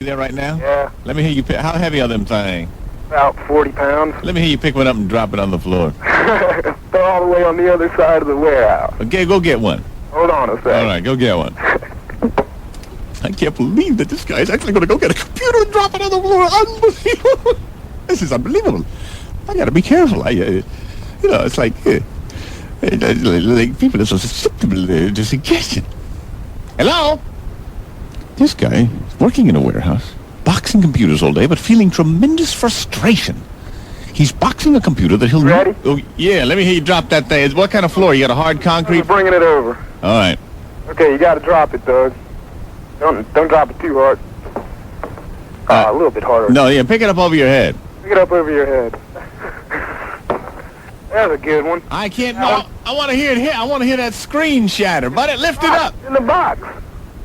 there right now? Yeah. Let me hear you pick. How heavy are them things? About 40 pounds. Let me hear you pick one up and drop it on the floor. They're all the way on the other side of the warehouse. Okay, go get one. Hold on a sec. All right, go get one. I can't believe that this guy is actually going to go get a computer and drop it on the floor. Unbelievable. This is unbelievable. I got to be careful. It's like people are so susceptible to suggestion. Hello? This guy is working in a warehouse, boxing computers all day, but feeling tremendous frustration. He's boxing a computer that he'll... Ready? Oh, yeah, let me hear you drop that thing. What kind of floor? You got a hard concrete? I'm bringing it over. All right. Okay, you got to drop it, Doug. Don't drop it too hard. A little bit harder. No, yeah, pick it up over your head. Pick it up over your head. That's a good one. I can't... No, I want to hear it here. I want to hear that screen shatter. But lift it up. In the box.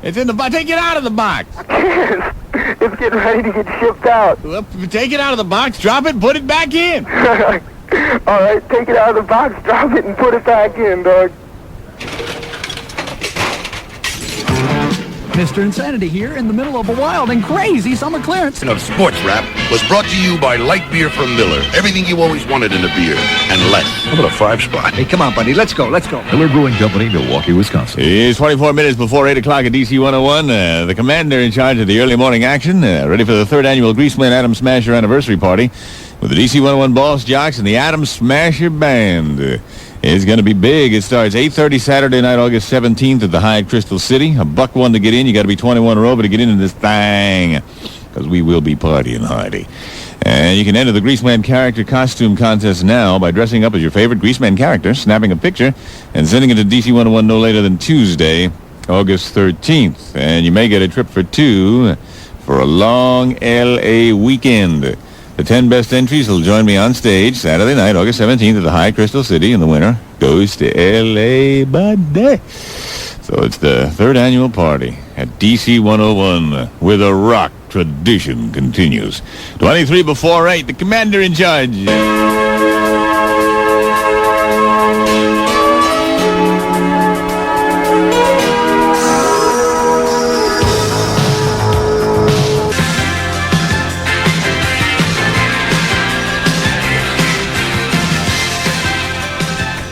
It's in the box. Take it out of the box. I can't. It's getting ready to get shipped out. Well, take it out of the box, drop it, put it back in. All right, take it out of the box, drop it, and put it back in, Doug. Mr. Insanity here in the middle of a wild and crazy summer clearance. Of Sports Rap was brought to you by Light Beer from Miller. Everything you always wanted in a beer, and less. How about a 5-spot? Hey, come on, buddy. Let's go. Miller Brewing Company, Milwaukee, Wisconsin. It's 24 minutes before 8 o'clock at DC 101. The commander in charge of the early morning action, ready for the third annual Greaseman Atom Smasher anniversary party with the DC 101 Boss Jocks and the Atom Smasher Band. It's going to be big. It starts 8:30 Saturday night, August 17th at the Hyatt Crystal City. $1 to get in. You got to be 21 or over to get into this thing, because we will be partying hardy. And you can enter the Greaseman character costume contest now by dressing up as your favorite Greaseman character, snapping a picture, and sending it to DC 101 no later than Tuesday, August 13th. And you may get a trip for two for a long L.A. weekend. The 10 best entries will join me on stage Saturday night, August 17th at the Hyatt Crystal City, and the winner goes to L.A. buddy. So it's the third annual party at DC 101 where the rock tradition continues. 23 before 8, the commander in charge.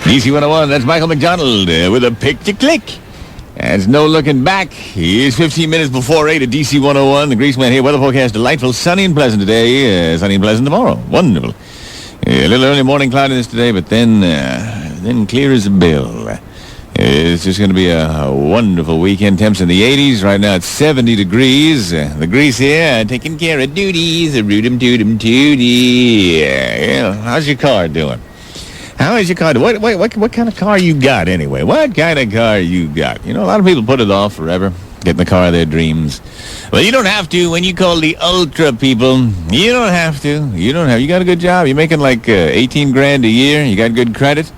DC 101, that's Michael McDonald with a picture click. There's no looking back. Here's 15 minutes before 8 at DC 101. The Greaseman here. Weather forecast delightful, sunny and pleasant today. Sunny and pleasant tomorrow. Wonderful. A little early morning cloudiness today, but then clear as a bell. It's just going to be a wonderful weekend. Temps in the 80s. Right now it's 70 degrees. The Grease here taking care of duties. A root-em, toot-em, tootie. How's your car doing? How is your car? What kind of car you got anyway? What kind of car you got? You know, a lot of people put it off forever, getting the car of their dreams. Well, you don't have to when you call the Ultra people. You don't have to. You got a good job. You're making like 18 grand a year. You got good credit.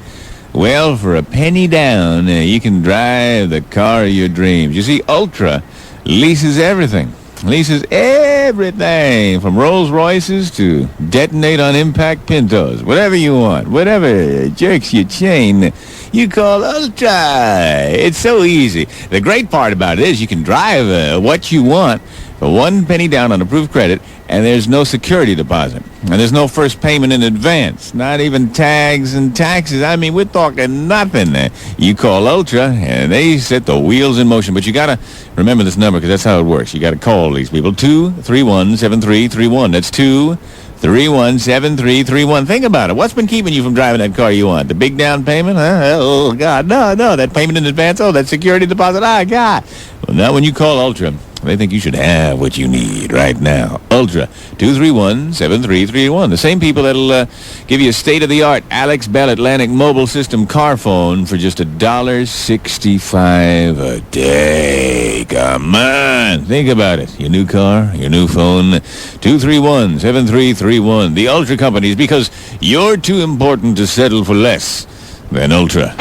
Well, for a penny down, you can drive the car of your dreams. You see, Ultra leases everything. Leases everything from Rolls Royces to detonate on impact Pintos. Whatever you want, whatever jerks your chain, you call Ultra. It's so easy. The great part about it is you can drive what you want for 1 penny down on approved credit, and there's no security deposit. And there's no first payment in advance. Not even tags and taxes. I mean, we're talking nothing. You call Ultra, and they set the wheels in motion. But you got to remember this number, because that's how it works. You got to call these people. 231-7331. That's 231-7331. Think about it. What's been keeping you from driving that car you want? The big down payment? Huh? Oh, God. No. That payment in advance? Oh, that security deposit? Oh, God. Well, now when you call Ultra, they think you should have what you need right now. Ultra, 231-7331. The same people that'll give you a state-of-the-art Alex Bell Atlantic Mobile System car phone for just $1.65 a day. Come on. Think about it. Your new car, your new phone, 231-7331. The Ultra companies, because you're too important to settle for less than Ultra.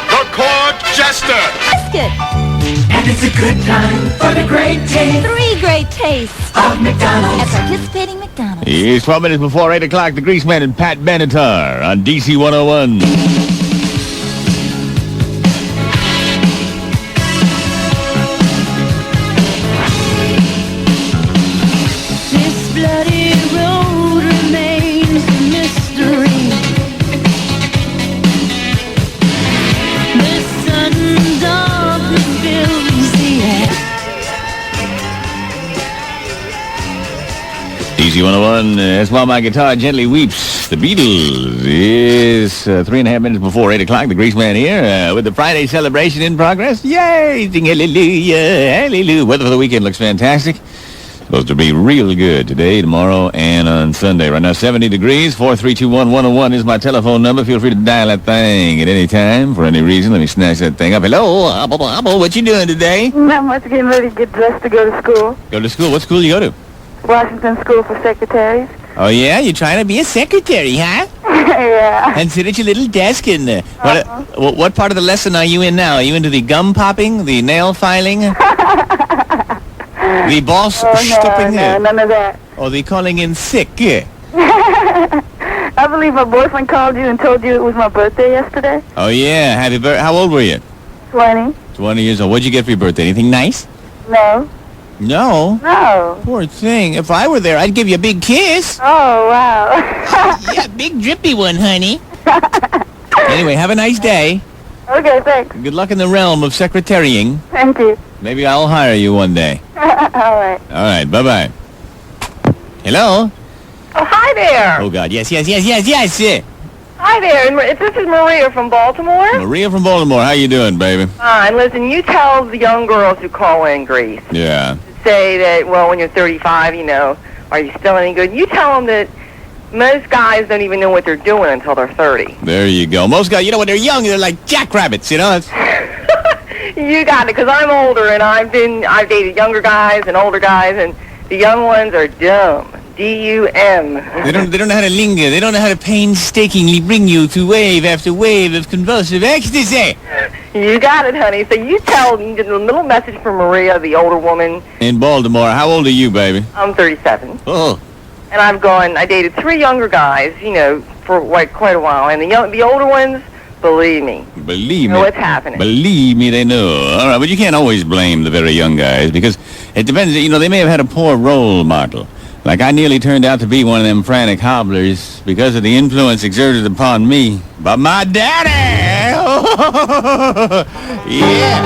The Court Jester. Biscuit. And it's a good time for the great taste 3 great tastes of McDonald's. at participating McDonald's. It's 12 minutes before 8 o'clock. The Greaseman and Pat Benatar on DC 101. DC101, that's while my guitar gently weeps. The Beatles is 3.5 minutes before 8 o'clock. The Greaseman here with the Friday celebration in progress. Yay! Sing hallelujah, hallelujah. Weather for the weekend looks fantastic. Supposed to be real good today, tomorrow, and on Sunday. Right now, 70 degrees. 4321101 is my telephone number. Feel free to dial that thing at any time for any reason. Let me snatch that thing up. Hello, Apple, what you doing today? Not much, getting ready to get dressed to go to school. Go to school? What school you go to? Washington School for Secretaries. Oh, yeah? You're trying to be a secretary, huh? Yeah. And sit at your little desk and... what part of the lesson are you in now? Are you into the gum popping, the nail filing? The boss stopping no, none of that. Or the calling in sick? I believe my boyfriend called you and told you it was my birthday yesterday. Oh, yeah. Happy birthday. How old were you? 20. 20 years old. What'd you get for your birthday? Anything nice? No. No? No. Poor thing. If I were there, I'd give you a big kiss. Oh, wow. Yeah, big drippy one, honey. Anyway, have a nice day. Okay, thanks. Good luck in the realm of secretarying. Thank you. Maybe I'll hire you one day. All right. All right, bye-bye. Hello? Oh, hi there. Oh, God, yes. Hi there. This is Maria from Baltimore. Maria from Baltimore, how you doing, baby? Fine. Listen, you tell the young girls who call in, Grease, Yeah. say that, well, when you're 35, are you still any good? You tell them that most guys don't even know what they're doing until they're 30. There you go. Most guys, when they're young, they're like jackrabbits, It's... You got it, because I'm older, and I've dated younger guys and older guys, and the young ones are dumb. D-U-M. They don't know how to linger. They don't know how to painstakingly bring you through wave after wave of convulsive ecstasy. You got it, honey. So you tell the little message from Maria, the older woman. In Baltimore. How old are you, baby? I'm 37. Oh. And I dated 3 younger guys, for quite a while. And the older ones, believe me. Believe me. Know what's happening. Believe me, they know. All right, but you can't always blame the very young guys because it depends. They may have had a poor role model. Like I nearly turned out to be one of them frantic hobblers because of the influence exerted upon me by my daddy. Yeah.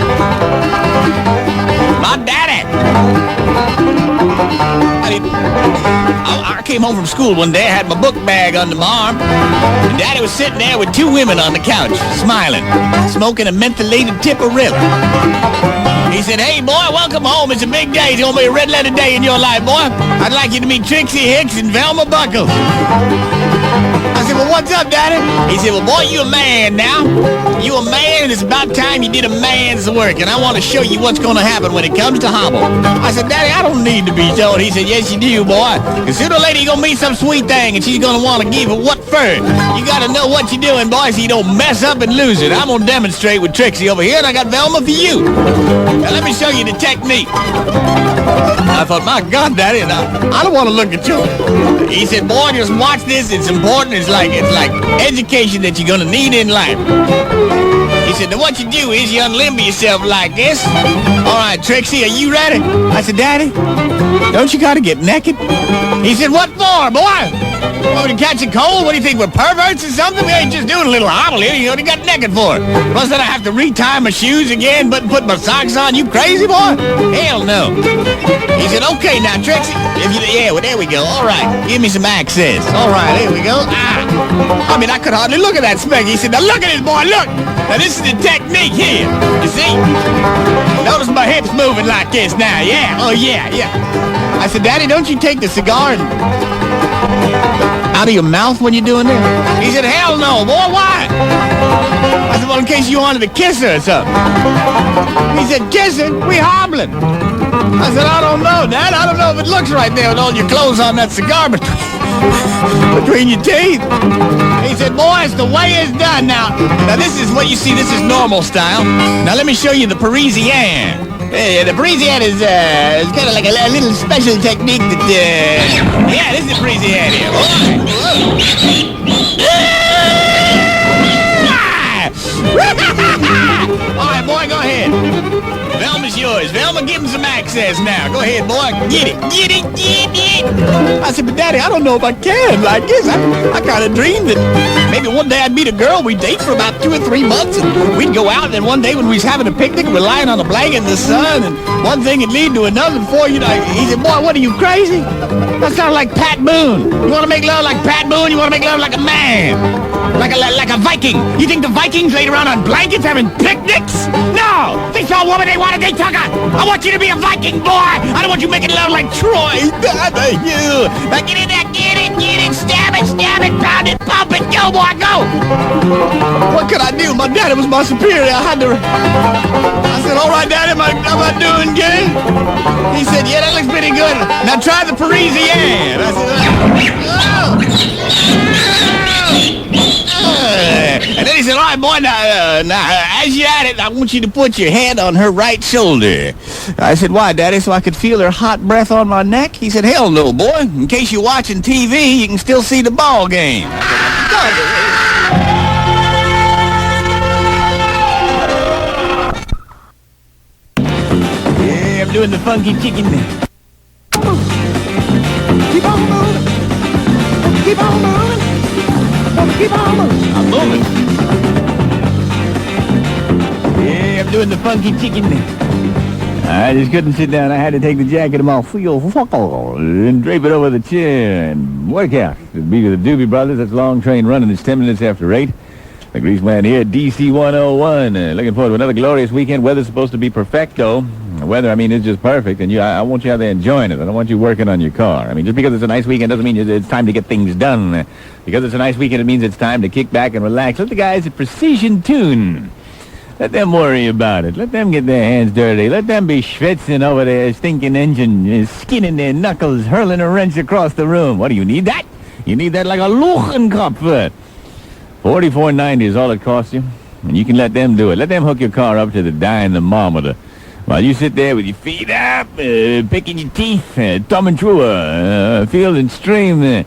My daddy. I came home from school one day. I had my book bag under my arm. And Daddy was sitting there with 2 women on the couch, smiling, smoking a mentholated Tipperilla. He said, "Hey, boy, welcome home. It's a big day. It's going to be a red-letter day in your life, boy. I'd like you to meet Trixie Hicks and Velma Buckles." I said, "Well, what's up, Daddy?" He said, "Well, boy, you a man now. You a man, and it's about time you did a man's work, and I want to show you what's going to happen when it comes to hobble." I said, "Daddy, I don't need to be told." He said, "Yes, you do, boy. Because sooner or later you're going to meet some sweet thing, and she's going to want to give it what for. You got to know what you're doing, boy, so you don't mess up and lose it. I'm going to demonstrate with Trixie over here, and I got Velma for you. Now, let me show you the technique." I thought, my God, Daddy, I don't want to look at you. He said, "Boy, just watch this. It's important. It's like education that you're going to need in life." He said, "Now what you do is you unlimber yourself like this. All right, Trixie, are you ready?" I said, "Daddy, don't you got to get naked?" He said, "What for, boy? Want to catch a cold? What do you think, we're perverts or something? We ain't just doing a little hobble here. You only got naked for it. Plus then I have to retie my shoes again, but put my socks on. You crazy, boy? Hell no." He said, "Okay now, Trixie. Well, there we go. All right. Give me some access. All right, there we go. I mean, I could hardly look at that speck." He said, "Now look at this, boy. Look. Now this is the technique here. You see? Notice my hips moving like this now. Yeah. Oh, yeah. I said, "Daddy, don't you take the cigar out of your mouth when you're doing that?" He said, "Hell no, boy. Why?" I said, "Well, in case you wanted to kiss her or something." He said, "Kiss her? We hobbling." I said, "I don't know, Dad. I don't know if it looks right there with all your clothes on that cigar between your teeth." He said, "Boy, it's the way it's done now. Now, this is what you see. This is normal style. Now, let me show you the Parisienne. The Parisienne is kind of like a little special technique that, yeah, this is the Parisienne here. All right, boy, go ahead. Velma's yours. boys. Velma, give him some access now. Go ahead, boy. Get it. Get it. Get it. I said, but Daddy, I don't know if I can like this. I kind of dreamed that maybe one day I'd meet a girl. We'd date for about 2 or 3 months, and we'd go out, and then one day when we was having a picnic, we're lying on a blanket in the sun, and one thing would lead to another before you know. He said, boy, what are you, crazy? That sounds like Pat Boone. You want to make love like Pat Boone? You want to make love like a man? Like a Viking. You think the Vikings laid around on blankets having picnics? No! They saw a woman they wanted, they took her! I want you to be a Viking, boy! I don't want you making love like Troy! Thank you! Now get in there, get it, stab it, pound it, pump it, go, boy, go! What could I do? My daddy was my superior. I said, all right, Daddy, am I doing good? He said, yeah, that looks pretty good. Now try the Parisienne. I said, and then he said, all right, boy, now, as you're at it, I want you to put your hand on her right shoulder. I said, why, Daddy, so I could feel her hot breath on my neck? He said, hell no, boy. In case you're watching TV, you can still see the ball game. Yeah, I'm doing the funky chicken. Keep on moving. Keep on moving. Keep on moving. I'm moving. Yeah, I'm doing the funky chicken. I just couldn't sit down. I had to take the jacket off and drape it over the chair and work out. It'd be with the Doobie Brothers. That's long train running. It's 10 minutes after 8. The Greaseman here at DC101. Looking forward to another glorious weekend. Weather's supposed to be perfecto. Weather, I mean, it's just perfect. And I want you out there enjoying it. I don't want you working on your car. I mean, just because it's a nice weekend doesn't mean it's time to get things done. Because it's a nice weekend, it means it's time to kick back and relax. Let the guys at Precision Tune. Let them worry about it. Let them get their hands dirty. Let them be schwitzing over their stinking engine, skinning their knuckles, hurling a wrench across the room. What do you need that? You need that like a Luchenkopf. $44.90 is all it costs you. And you can let them do it. Let them hook your car up to the dynamometer. While you sit there with your feet up, picking your teeth, thumbing through a field and stream,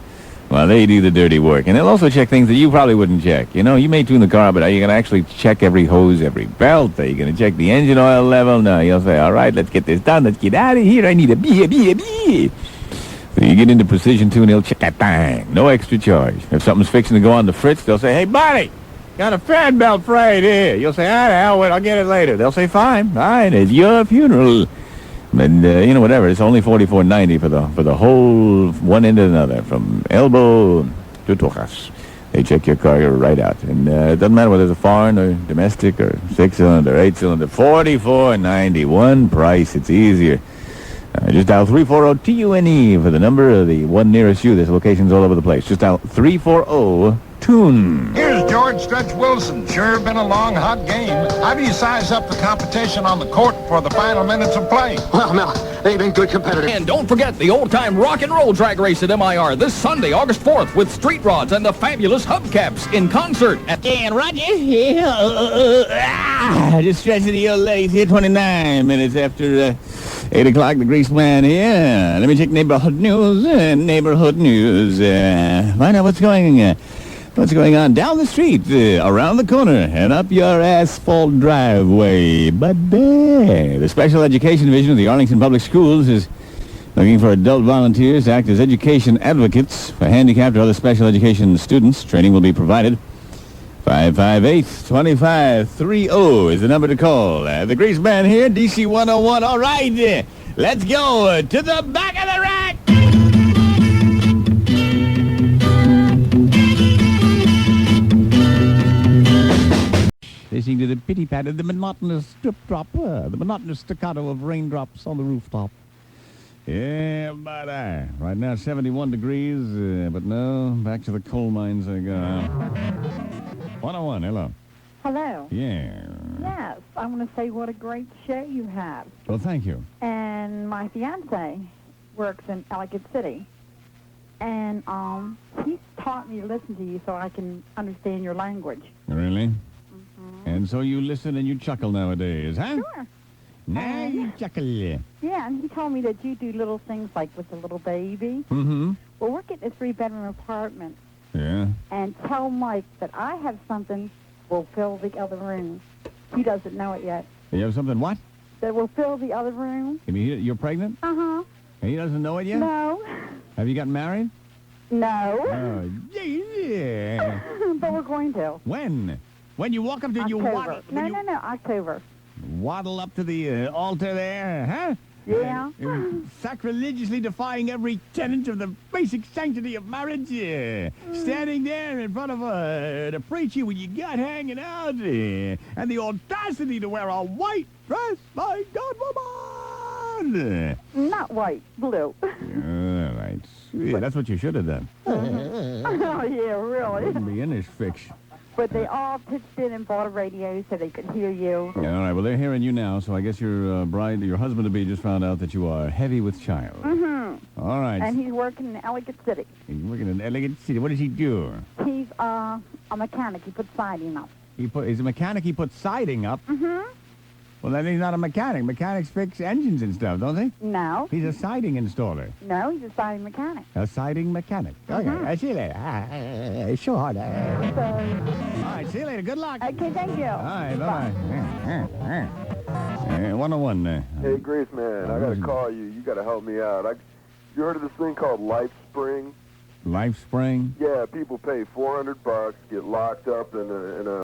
while they do the dirty work. And they'll also check things that you probably wouldn't check. You know, you may tune the car, but are you going to actually check every hose, every belt? Are you going to check the engine oil level? No, you'll say, all right, let's get this done. Let's get out of here. I need a beer. So you get into Precision Tune, they'll check that thing. No extra charge. If something's fixing to go on the fritz, they'll say, hey, buddy, got a fan belt frayed here. You'll say, I'll get it later. They'll say, fine, it's your funeral. And, whatever, it's only $44.90 for the whole one end to another, from elbow to tojas. They check your car right out. And it doesn't matter whether it's a foreign or domestic or 6-cylinder, 8-cylinder, $44.90. One price, it's easier. Just dial 340-TUNE for the number of the one nearest you. There's locations all over the place. Just dial 340-TUNE. Here's George Stretch Wilson. Sure been a long, hot game. How do you size up the competition on the court for the final minutes of play? Well, now, they've been good competitors. And don't forget the old-time rock and roll drag race at MIR this Sunday, August 4th, with Street Rods and the fabulous Hubcaps in concert at... And Roger, just stretching the old legs here, 29 minutes after 8 o'clock, the Greaseman here. Let me check neighborhood news. Find out what's going on down the street, around the corner, and up your asphalt driveway. But the Special Education Division of the Arlington Public Schools is looking for adult volunteers to act as education advocates for handicapped or other special education students. Training will be provided. 558-2530 is the number to call. The Greaseman here, DC101. All right, let's go to the back of the rack. Listening to the pity-pat of the monotonous drip-drop, the monotonous staccato of raindrops on the rooftop. Yeah, but right now 71 degrees, but no, back to the coal mines I go. 101, hello. Hello. Yeah. Yes, I want to say what a great show you have. Well, thank you. And my fiance works in Ellicott City. And he's taught me to listen to you so I can understand your language. Really? Mm-hmm. And so you listen and you chuckle nowadays, huh? Sure. Now you chuckle. Yeah, and he told me that you do little things like with the little baby. Mm-hmm. Well, we're getting a 3-bedroom apartment. Yeah. And tell Mike that I have something will fill the other room. He doesn't know it yet. You have something what? that will fill the other room. You mean you're pregnant? Uh-huh. And he doesn't know it yet? No. Have you gotten married? No. Oh, yeah. But we're going to. When? When you walk up to you October. No, October. waddle up to the altar there, huh? Yeah. Sacrilegiously defying every tenet of the basic sanctity of marriage. Standing there in front of the preacher with your gut hanging out. And the audacity to wear a white dress. My God, woman! Not white, blue. All right. Yeah, that's what you should have done. Oh, yeah, really. Wouldn't be in this fix. But they all pitched in and bought a radio so they could hear you. Yeah, all right. Well, they're hearing you now, so I guess your your husband-to-be just found out that you are heavy with child. Mm-hmm. All right. And he's working in Elegant City. He's working in Elegant City. What does he do? He's a mechanic. He puts siding up. He's a mechanic. He puts siding up. Mm-hmm. Well, then he's not a mechanic. Mechanics fix engines and stuff, don't they? No. He's a siding installer. No, he's a siding mechanic. A siding mechanic. Okay. I see you later. Sure. All right. See you later. Good luck. Okay, thank you. All right. Bye. 101. Hey, Greaseman, I gotta call you. You gotta help me out. You heard of this thing called Life Spring? Life Spring? Yeah, people pay $400, get locked up in a